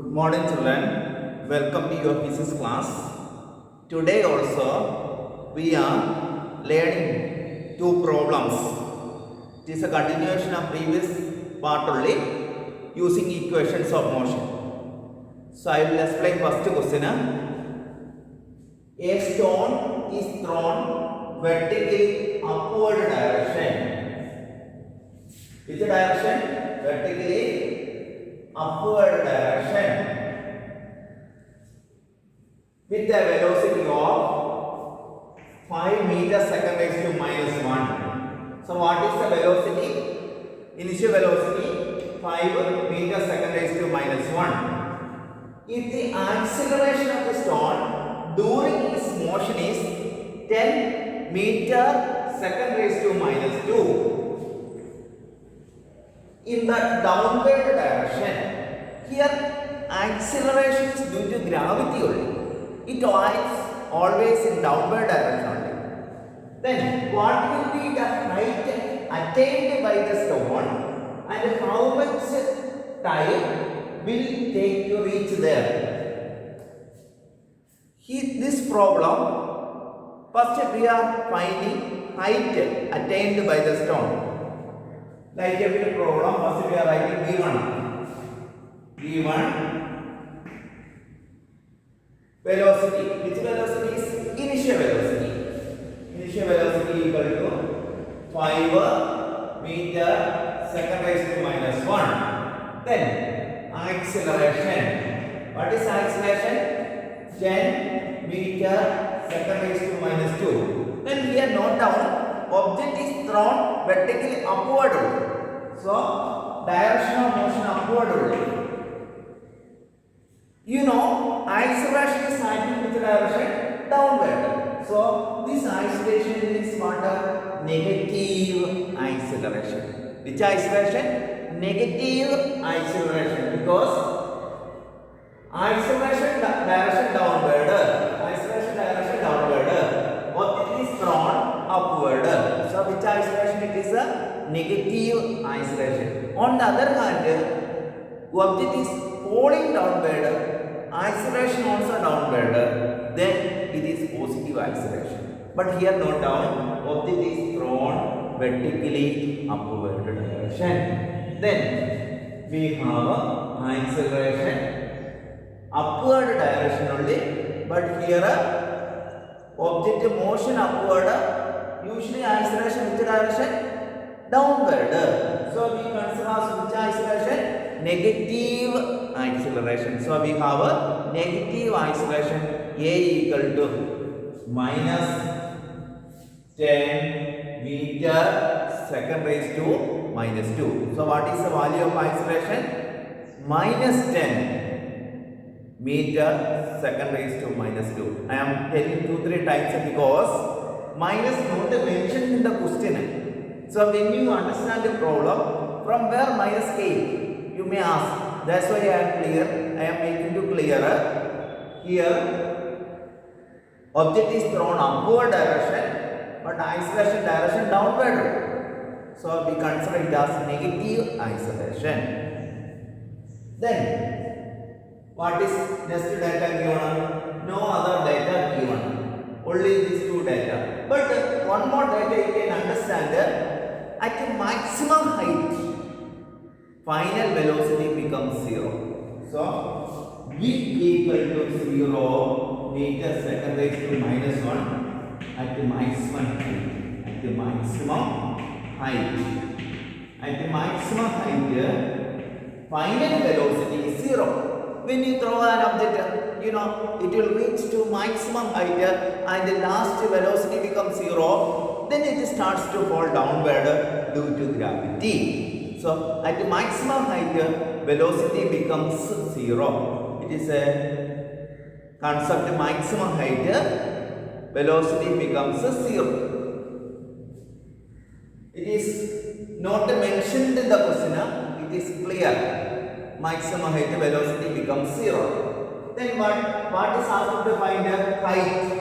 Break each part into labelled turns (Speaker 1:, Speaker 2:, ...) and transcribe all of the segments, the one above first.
Speaker 1: Good morning, children. Welcome to your physics class. Today also we are learning two problems. It is a continuation of previous part only using equations of motion. So I will explain first question. A stone is thrown vertically upward direction. Which direction? Vertically upward direction with a velocity of 5 meters second raised to minus 1. So what is the velocity? Initial velocity 5 meters second raised to minus 1. If the acceleration of the stone during its motion is 10 meter second raised to minus 2, in the downward direction, here acceleration is due to gravity only. It acts always in downward direction only. Then what will be the height attained by the stone and how much time will it take to reach there? This problem, first we are finding height attained by the stone. Like every problem, first we are writing V1 velocity. Which velocity is initial velocity? Initial velocity equal to 5 meter second raised to minus 1. Then acceleration. What is acceleration? 10 meter second raised to minus 2. Then here note down. Object is thrown vertically upward. So, direction of motion upward. You know, acceleration is acting which direction? Downward. So, this acceleration is what a negative acceleration. Which acceleration? Negative acceleration. Because acceleration direction downward. Acceleration direction downward. Object is thrown upward. So which acceleration? It is a negative acceleration. On the other hand, object is falling downward, acceleration also downward, then it is positive acceleration. But here note down, object is thrown vertically upward direction. Then we have acceleration upward direction only, but here object motion upward, usually acceleration which direction? Downward. So we consider as which acceleration? Negative acceleration. So we have a negative acceleration A equal to minus 10 meter second raised to minus 2. So what is the value of acceleration? Minus 10 meter second raised to minus 2. I am telling 2-3 times because minus not mentioned in the question. So when you understand the problem, from where minus came, you may ask. That's why I am clear. I am making you clearer. Here, object is thrown upward direction, but acceleration direction downward. So we consider it as negative acceleration. Then what is next data given? No other data given. Only these two data. But one more data you can understand. At maximum height, final velocity becomes 0. So V equal to 0 meter second raised to minus 1 at the maximum height. At the maximum height. At the maximum height, final velocity is 0. When you throw an object, you know, it will reach to maximum height and the last velocity becomes 0, then it starts to fall downward due to gravity. So, at the maximum height, velocity becomes 0. It is a concept maximum height, velocity becomes 0. It is not mentioned in the question, it is clear. Maximum height velocity becomes 0. Then what is asked to find? Height.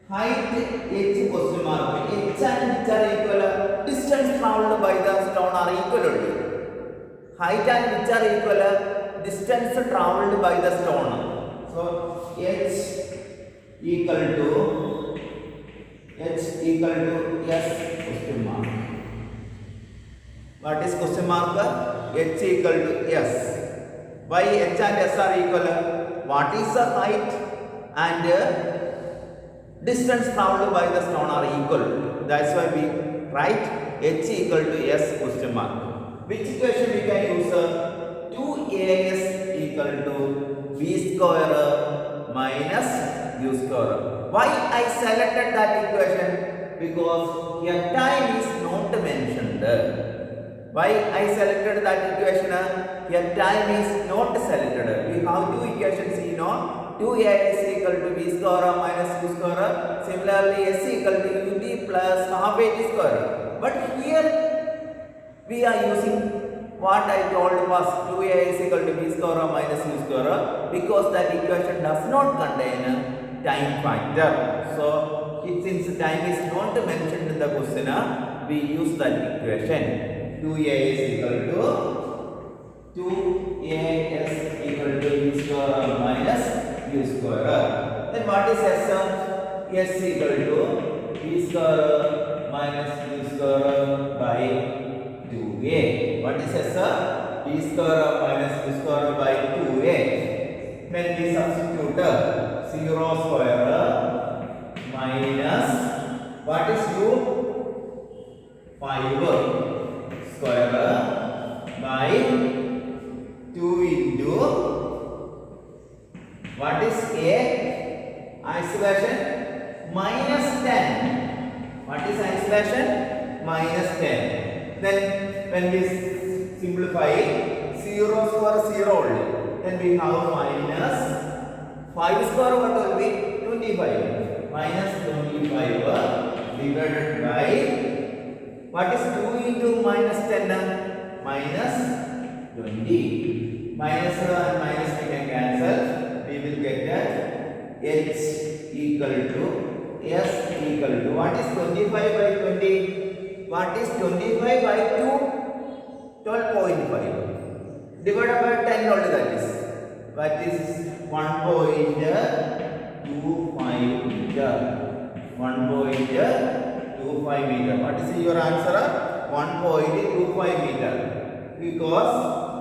Speaker 1: Height h question mark. H and h are equal. Distance traveled by the stone are equal only. Height and width are equal. distance traveled by the stone. So h equal to s question mark. What is question mark? H equal to s. Why h and s are equal? What is the height and distance traveled by the stone are equal. That's why we write h equal to s question mark. Which equation we can use? 2as equal to b square minus u square. Why I selected that equation? Because here time is not mentioned. Why I selected that equation? Here time is not selected. We have two equations, 2as equal to b square minus u square. Similarly, s equal to ut plus half at square. But here we are using what I told was 2a is equal to b square minus u square, because that equation does not contain time factor. So since time is not mentioned in the question, we use that equation. 2a is equal to 2as equal to b square minus u square. Then what is s? S equal to b square minus u square by 2a. What is s? B square minus u square by 2a. When we substitute 0 square minus what is u? 5 square by 2 into what is a? Isolation minus 10. What is isolation? Minus 10. Then when we simplify 0 square 0 only, then we have minus 5 square, what will be? 25. Minus 25 divided by what is 2 into minus 10? Minus 20. Minus and minus we can cancel. We will get that h equal to s equal to what is 25 by 20? What is 25 by 2? 12.5 divided by 10 only, that is 1.25 meter. 1.25 meter. What is your answer? 1.25 meter, because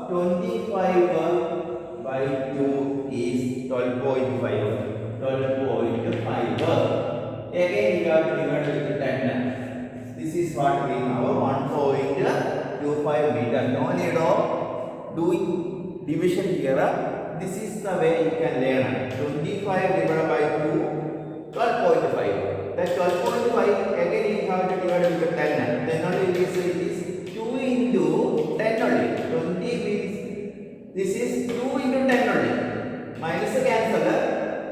Speaker 1: 25 by 2 is 12.5. 12.5. Again we have divided with 10. This is what we have, 1.25 meter. No need of doing division here. This is the way you can learn. 25 divided by 2, 12.5. That 12.5 again you have to divide with 10. Then only we say it is 2 into 10 only. 20 means this is 2 into 10 only. Minus cancel.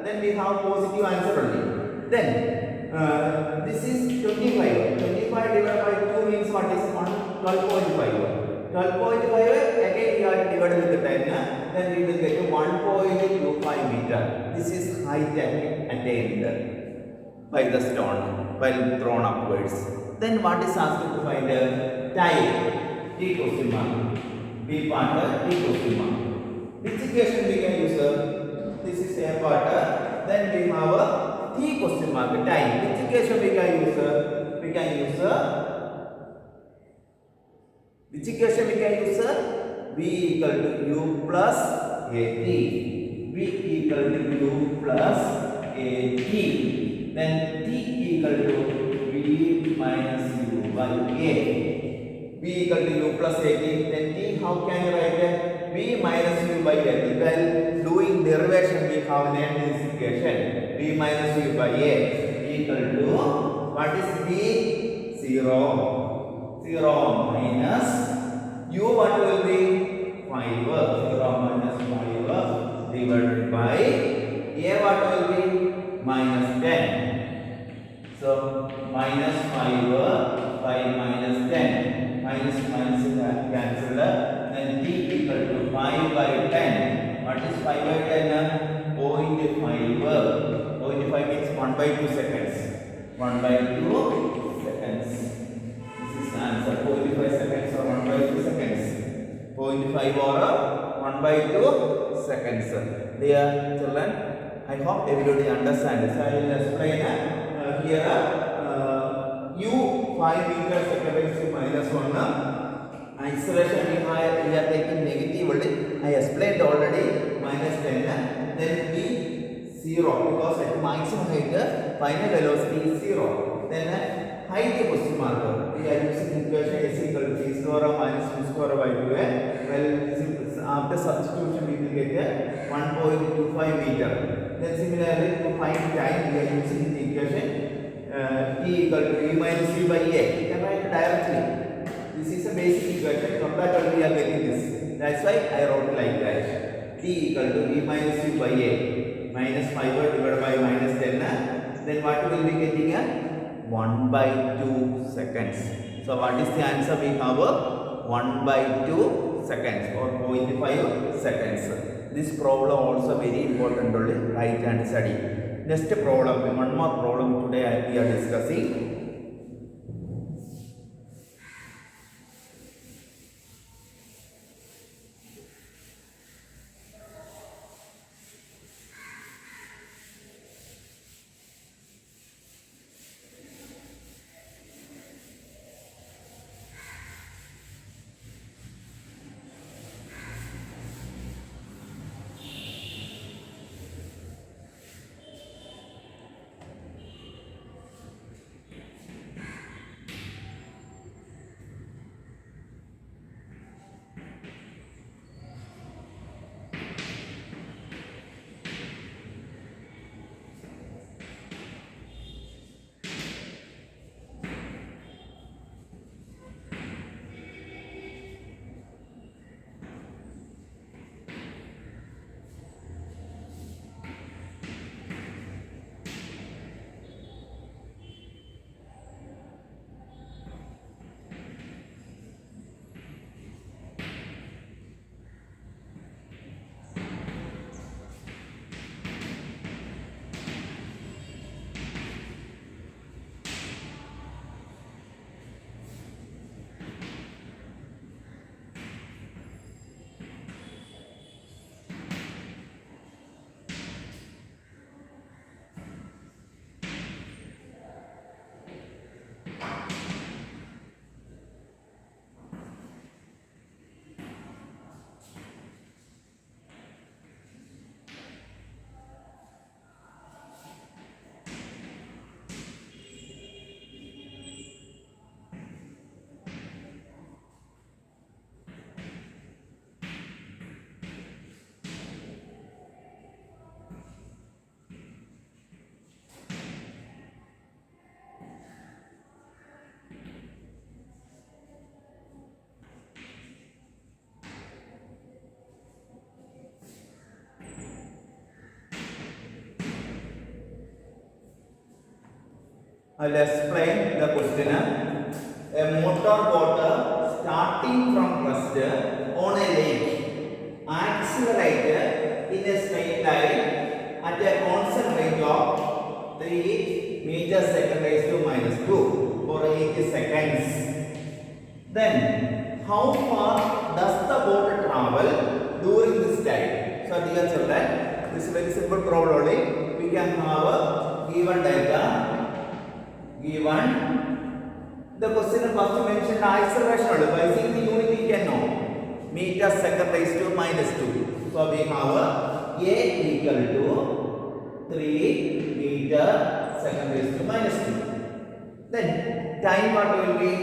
Speaker 1: Then we have positive answer only. Then this is 25. 25 divided by 2 means what is 12.5. 12.5 again we are divided with 10. Then we will get to 1.25 meter. This is height attained by the stone while thrown upwards. Then what is asked to find? Time. T question mark. B part T question mark. Which equation we can use? This is A part. Then we have a T question mark. Time. Which equation we can use? We can use which equation we can use? V equal to U plus AT. V equal to U plus AT. Then T equal to V minus U by A. V equal to U plus AT. Then T, how can you write it? V minus U by AT. Well, doing derivation we have named this equation. V minus U by A equal to what is V? 0. 0 minus U, what will be? 5. 0 minus 5 divided by A, what will be? Minus 10. So minus 5 by minus 10. Minus minus is cancelled. Then T equal to 5 by 10. What is 5 by 10? 0.5. 0.5 means 1 by 2 seconds. 1 by 2 seconds. This is answer. 0.5 seconds or 1 by 2 seconds. 0.5 or 1 by 2 seconds. Dear children, I hope everybody understands. So I will explain here u 5 meters second raised to minus 1. Acceleration we are taking negative only. I explained already minus 10. Then v 0 because at maximum height final velocity is 0. Then height question mark. We are using equation s equal to v square minus v square by 2. Well, after substitution we will get 1.25 meter. Then similarly to find time we are using the equation t equal to v minus v by a. You can write directly. This is a basic equation. From that we are getting this. That's why I wrote like that. T equal to v minus v by a minus 5 divided by minus 10. Then what will be getting? 1 by 2 seconds. So what is the answer we have? 1 by 2 seconds or 0.5 seconds. This problem also very important only. Write and study. Next problem, one more problem today we are discussing. I will explain the question. A motor boat starting from rest on a lake accelerate in a straight line at a constant rate of 3 meters second raised to minus 2 for 80 seconds. Then how far does the boat travel during this time? So dear children, this is a very simple problem only. We can have a given data. Given the question first mentioned acceleration by seeing the unit we can know meter second raised to minus 2. So we have a equal to 3 meter second raised to minus 2. Then time what will be?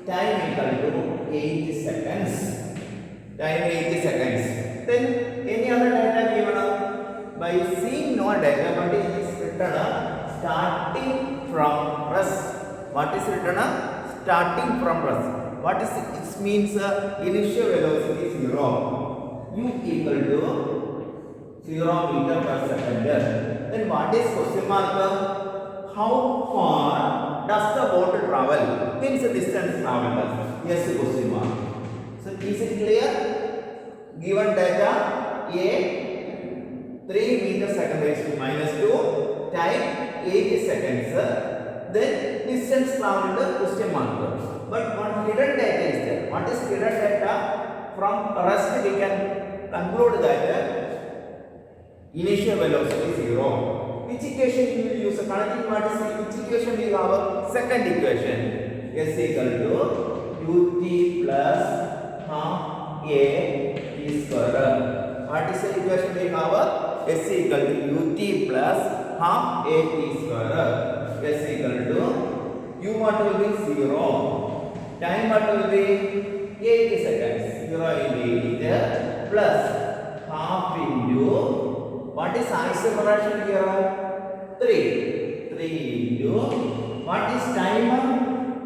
Speaker 1: Time equal to 80 seconds. Time 80 seconds. Then any other data given by seeing no data, but it is written starting from rest. What is written? Starting from rest. What is it? It means initial velocity 0. U equal to 0 meter per second. Then what is question mark? How far does the boat travel? Means the distance traveled. Yes, question mark. So is it clear? Given data A 3 meters second raised to minus 2, time 80 seconds, then distance traveled question mark. But one hidden data is there. What is hidden data? from rest we can conclude that initial velocity is 0. Which equation you will use? Connecting what is which equation we have? Second equation. S equal to ut plus half a t square. What is the equation we have? S equal to ut plus half a t square. S equal to u what will be 0. Time what will be 8 seconds. 0 into 8 plus half into what is isolation here? 3. 3 into what is time?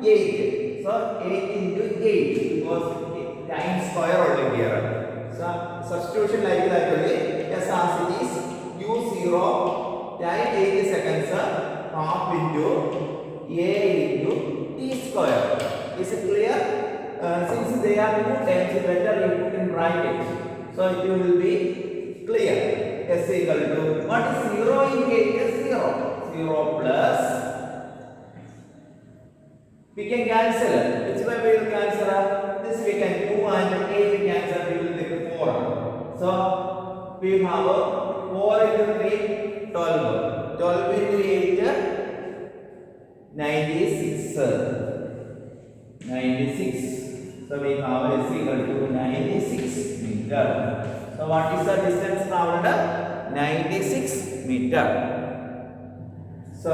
Speaker 1: 8. So 8 into 8 because time square only here. So substitution like that only. Yes, as it is u0 time 8 seconds half into a into t square. Is it clear? Since they are two terms, better you put in bracket. So it will be clear. S equal to what is 0 in 8 is 0. 0 plus we can cancel. Which way we will cancel? This we can 2 and 8 cancel. We will take 4. So we have 4 into 3 12. 12 into 8 96. 96. So we have S equal to 96 meter. So what is the distance traveled? 96 meter. So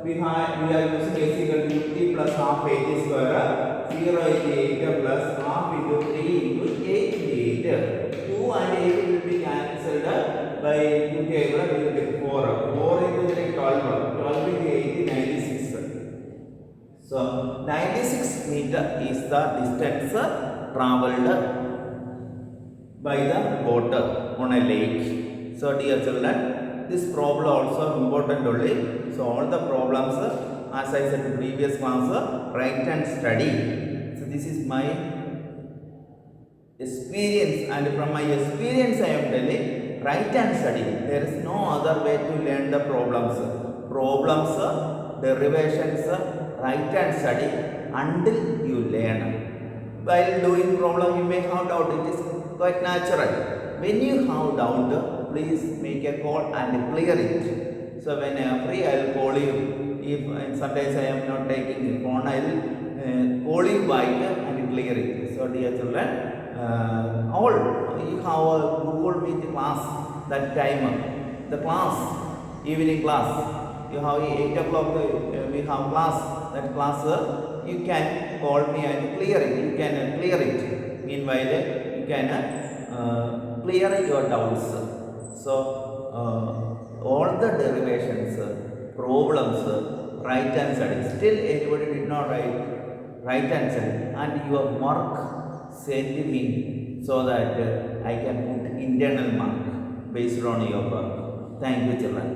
Speaker 1: we are using S equal to t plus half a t square. 0 into 8 plus half into 3 into 8 into 8. 2 and 8 will be cancelled by 2 table. We will get 4. 4 into 3 12. 12 into 8 96. So 96 meter is the distance traveled by the boat on a lake. So dear children, this problem also important only. So all the problems, as I said in previous class, write and study. So this is my experience, and from my experience I am telling, write and study. There is no other way to learn the problems. Problems, derivations, write and study until you learn. While doing problem you may have doubt. It is quite natural. When you have doubt, please make a call and clear it. So when I am free, I will call you. If sometimes I am not taking the phone, I will call you back and clear it. So dear children, all you have a Google Meet class that time. The class, evening class, you have 8 o'clock. We have class. That class, you can call me and clear it. You can clear it. Meanwhile, you can clear your doubts. So all the derivations, problems, right answer. Still anybody did not right answer, and your mark send me so that I can put internal mark based on your work. Thank you, children.